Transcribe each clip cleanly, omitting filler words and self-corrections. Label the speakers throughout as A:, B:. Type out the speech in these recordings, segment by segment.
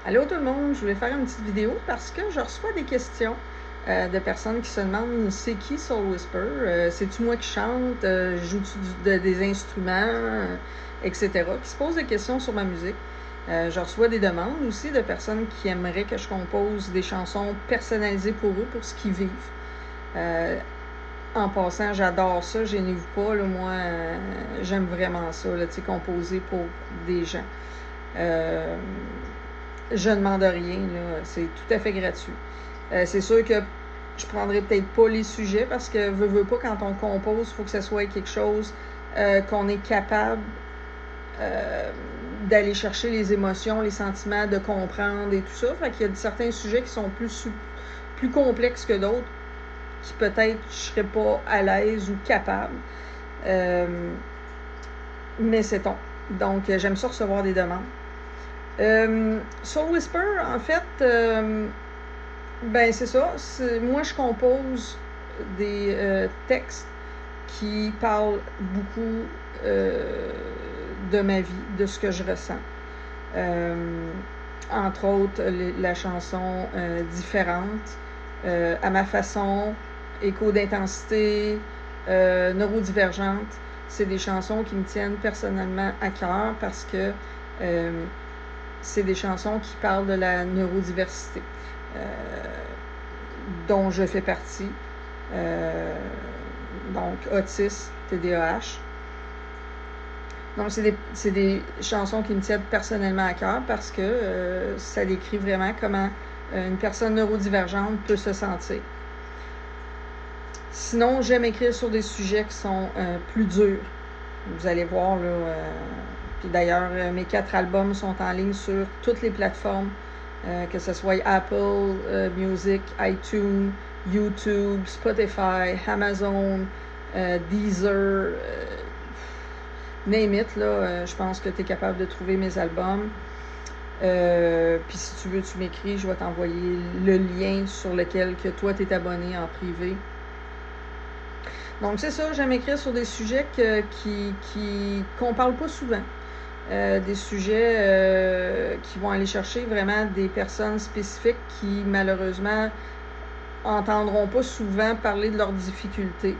A: Allô tout le monde, je voulais faire une petite vidéo parce que je reçois des questions de personnes qui se demandent c'est qui Soul Whisper, c'est-tu moi qui chante, joue-tu des instruments, etc. Qui se posent des questions sur ma musique. Je reçois des demandes aussi de personnes qui aimeraient que je compose des chansons personnalisées pour eux, pour ce qu'ils vivent. En passant, j'adore ça, gênez-vous pas, là, moi, j'aime vraiment ça, là, composer pour des gens. Je ne demande rien, là, c'est tout à fait gratuit. C'est sûr que je prendrai peut-être pas les sujets parce que veux pas, quand on compose, il faut que ce soit quelque chose qu'on est capable d'aller chercher les émotions, les sentiments, de comprendre et tout ça. Fait qu'il y a certains sujets qui sont plus complexes que d'autres, qui peut-être je serais pas à l'aise ou capable. Mais c'est tout. Donc, j'aime ça recevoir des demandes. Soul Whisper, en fait, ben c'est ça. Moi, je compose des textes qui parlent beaucoup de ma vie, de ce que je ressens. Entre autres, la chanson Différente, à ma façon, Écho d'intensité, Neurodivergente. C'est des chansons qui me tiennent personnellement à cœur parce que c'est des chansons qui parlent de la neurodiversité, dont je fais partie. Donc, autisme, TDAH. Donc, c'est des chansons qui me tiennent personnellement à cœur parce que ça décrit vraiment comment une personne neurodivergente peut se sentir. Sinon, j'aime écrire sur des sujets qui sont plus durs. Vous allez voir, là... Puis d'ailleurs, mes 4 albums sont en ligne sur toutes les plateformes, que ce soit Apple Music, iTunes, YouTube, Spotify, Amazon, Deezer, name it, là, je pense que tu es capable de trouver mes albums. Puis si tu veux, tu m'écris, je vais t'envoyer le lien sur lequel que toi, tu es abonné en privé. Donc c'est ça, j'aime écrire sur des sujets qu'on parle pas souvent. Des sujets qui vont aller chercher vraiment des personnes spécifiques qui malheureusement entendront pas souvent parler de leurs difficultés.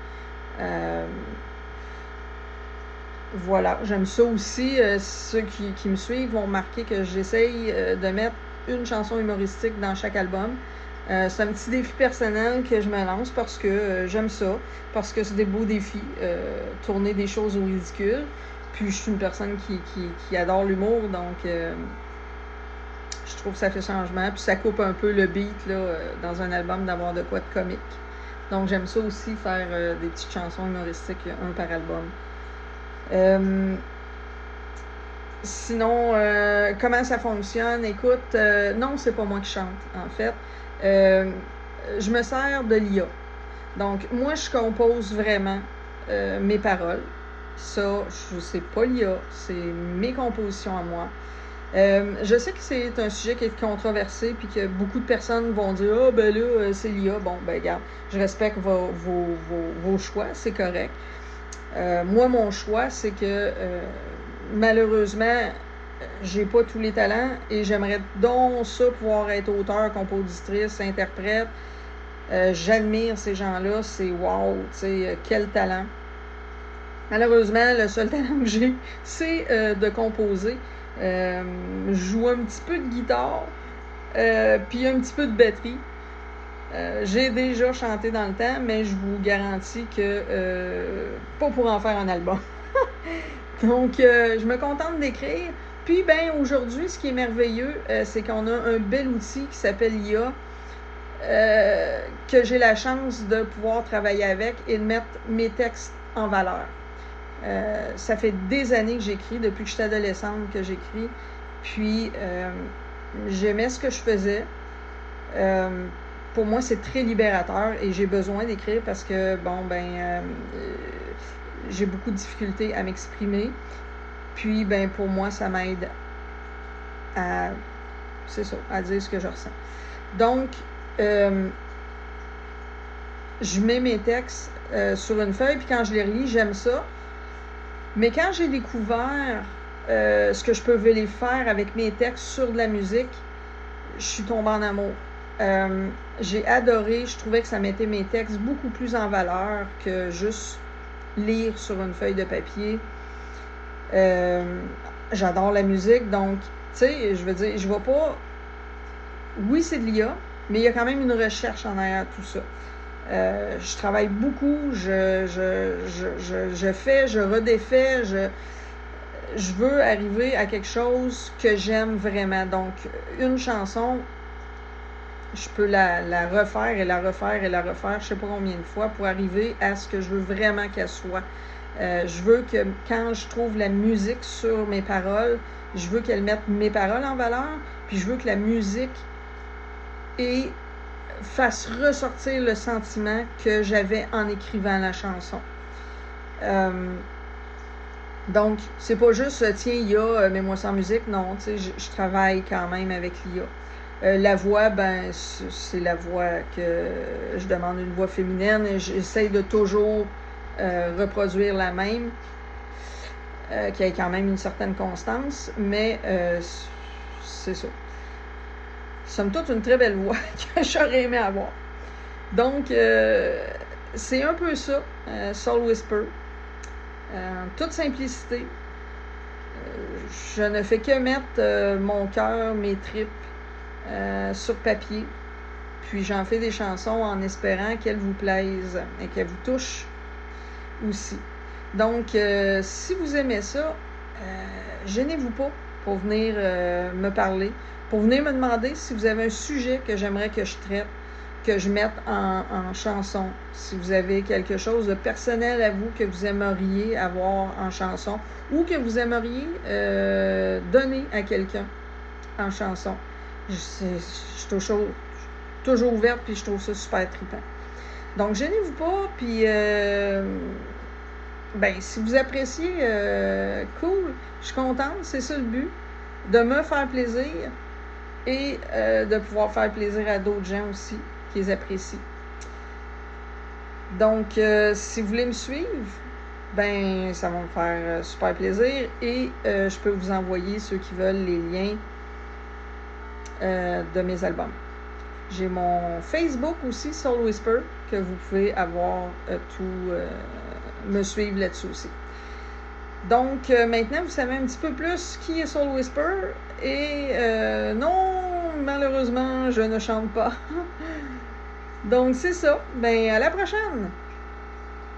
A: Voilà, j'aime ça aussi. Ceux qui me suivent vont remarquer que j'essaye de mettre une chanson humoristique dans chaque album. C'est un petit défi personnel que je me lance parce que j'aime ça, parce que c'est des beaux défis, tourner des choses au ridicule. Puis je suis une personne qui adore l'humour, donc je trouve que ça fait changement. Puis ça coupe un peu le beat là, dans un album d'avoir de quoi de comique. Donc j'aime ça aussi, faire des petites chansons humoristiques, un par album. Sinon, comment ça fonctionne? Écoute, non, c'est pas moi qui chante, en fait. Je me sers de l'IA. Donc, moi, je compose vraiment mes paroles. Ça, c'est pas l'IA, c'est mes compositions à moi. Je sais que c'est un sujet qui est controversé puis que beaucoup de personnes vont dire « Ah, ben là, c'est l'IA. » Bon, ben regarde, je respecte vos choix, c'est correct. Moi, mon choix, c'est que malheureusement, j'ai pas tous les talents et j'aimerais donc ça pouvoir être auteur, compositrice, interprète. J'admire ces gens-là, c'est wow, tu sais, quel talent. Malheureusement, le seul talent que j'ai, c'est de composer. Je joue un petit peu de guitare, puis un petit peu de batterie. J'ai déjà chanté dans le temps, mais je vous garantis que pas pour en faire un album. Donc, je me contente d'écrire. Puis, ben aujourd'hui, ce qui est merveilleux, c'est qu'on a un bel outil qui s'appelle IA, que j'ai la chance de pouvoir travailler avec et de mettre mes textes en valeur. Ça fait des années que j'écris, depuis que j'étais adolescente que j'écris. Puis, j'aimais ce que je faisais. Pour moi, c'est très libérateur et j'ai besoin d'écrire parce que, bon, j'ai beaucoup de difficultés à m'exprimer. Puis, ben, pour moi, ça m'aide à dire ce que je ressens. Donc, je mets mes textes sur une feuille, puis quand je les relis, j'aime ça. Mais quand j'ai découvert ce que je pouvais les faire avec mes textes sur de la musique, je suis tombée en amour. J'ai adoré, je trouvais que ça mettait mes textes beaucoup plus en valeur que juste lire sur une feuille de papier. J'adore la musique, donc, tu sais, je veux dire, je vais pas... Oui, c'est de l'IA, mais il y a quand même une recherche en arrière tout ça. Je travaille beaucoup, je fais, je redéfais, je veux arriver à quelque chose que j'aime vraiment. Donc, une chanson, je peux la refaire et la refaire et la refaire, je sais pas combien de fois, pour arriver à ce que je veux vraiment qu'elle soit. Je veux que quand je trouve la musique sur mes paroles, je veux qu'elle mette mes paroles en valeur, puis je veux que la musique fasse ressortir le sentiment que j'avais en écrivant la chanson. Donc, c'est pas juste, tiens, IA, mets-moi ça en musique. Non, tu sais, je travaille quand même avec l'IA. La voix, ben, c'est la voix que je demande, une voix féminine. J'essaie de toujours reproduire la même, qui ait quand même une certaine constance, mais c'est ça. Somme toute, une très belle voix que j'aurais aimé avoir. Donc, c'est un peu ça, Soul Whisper. Toute simplicité. Je ne fais que mettre mon cœur, mes tripes sur papier. Puis j'en fais des chansons en espérant qu'elles vous plaisent et qu'elles vous touchent aussi. Donc, si vous aimez ça, gênez-vous pas pour venir me parler, pour venir me demander si vous avez un sujet que j'aimerais que je traite, que je mette en chanson. Si vous avez quelque chose de personnel à vous que vous aimeriez avoir en chanson ou que vous aimeriez donner à quelqu'un en chanson. Je suis toujours ouverte puis je trouve ça super trippant. Donc, gênez-vous pas, puis si vous appréciez, cool, je suis contente, c'est ça le but, de me faire plaisir et de pouvoir faire plaisir à d'autres gens aussi qui les apprécient. Donc, si vous voulez me suivre, ça va me faire super plaisir et je peux vous envoyer, ceux qui veulent, les liens de mes albums. J'ai mon Facebook aussi, Soul Whisper, que vous pouvez avoir me suivre là-dessus aussi. Donc, maintenant, vous savez un petit peu plus qui est Soul Whisper. Et non, malheureusement, je ne chante pas. Donc, c'est ça. À la prochaine!